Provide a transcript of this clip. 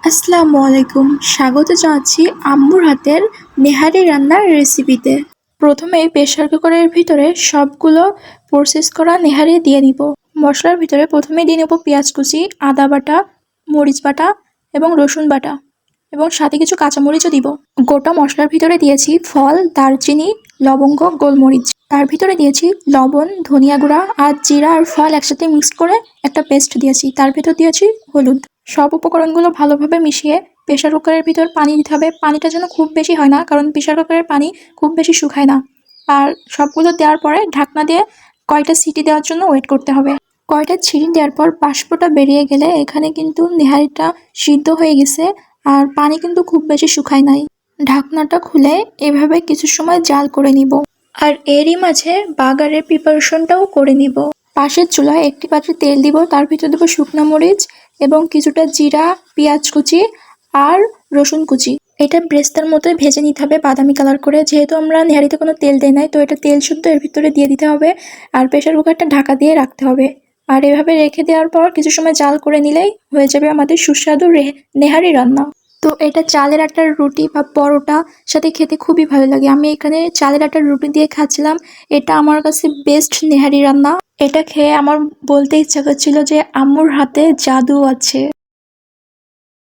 আসসালামু আলাইকুম। স্বাগত জানাচ্ছি আম্মুর হাতের নেহারি রান্নার রেসিপিতে। প্রথমেই প্রেসার কুকারের ভিতরে সবগুলো প্রসেস করা নেহারি দিয়ে নিব। মশলার ভিতরে প্রথমেই দিয়ে নেব পেঁয়াজ কুচি, আদা বাটা, মরিচ বাটা এবং রসুন বাটা এবং সাথে কিছু কাঁচামরিচও দিব। গোটা মশলার ভিতরে দিয়েছি ফল, দারচিনি, লবঙ্গ, গোলমরিচ। তার ভিতরে দিয়েছি লবণ, ধনিয়া গুঁড়া আর জিরা আর ফল একসাথে মিক্সড করে একটা পেস্ট দিয়েছি। তার ভিতর দিয়েছি হলুদ। সব উপকরণগুলো ভালোভাবে মিশিয়ে প্রেসার কুকারের ভিতর পানি দিতে হবে। পানিটা যেন খুব বেশি হয় না, কারণ প্রেসার কুকারের পানি খুব বেশি শুকায় না। আর সবগুলো দেওয়ার পরে ঢাকনা দিয়ে কয়টা সিটি দেওয়ার জন্য ওয়েট করতে হবে। কয়টা সিটি দেওয়ার পর বাষ্পটা বেরিয়ে গেলে এখানে কিন্তু নেহারিটা সিদ্ধ হয়ে গেছে আর পানি কিন্তু খুব বেশি শুকায় নাই। ঢাকনাটা খুলে এভাবে কিছু সময় জাল করে নিব। আর এরই মাঝে বাগারের প্রিপারেশনটাও করে নিব। পাশের চুলায় একটি পাত্রে তেল দিব, তার ভিতরে দেবো শুকনো মরিচ এবং কিছুটা জিরা, পেঁয়াজ কুচি আর রসুন কুচি। এটা ব্রেস্তার মতোই ভেজে নিতে হবে বাদামি কালার করে। যেহেতু আমরা নেহারিতে কোনো তেল দেই নাই, তো এটা তেল শুদ্ধ এর ভিতরে দিয়ে দিতে হবে। আর প্রেসার কুকারটা ঢাকা দিয়ে রাখতে হবে। আর এভাবে রেখে দেওয়ার পর কিছু সময় জাল করে নিলেই হয়ে যাবে আমাদের সুস্বাদু নেহারি রান্না। তো এটা চালের আটার রুটি বা পরোটা সাথে খেতে খুবই ভালো লাগে। আমি এখানে চালের আটার রুটি দিয়ে খাচ্ছিলাম। এটা আমার কাছে বেস্ট নেহারি রান্না। এটা খেয়ে আমার বলতে ইচ্ছা করছিল যে আম্মুর হাতে জাদু আছে।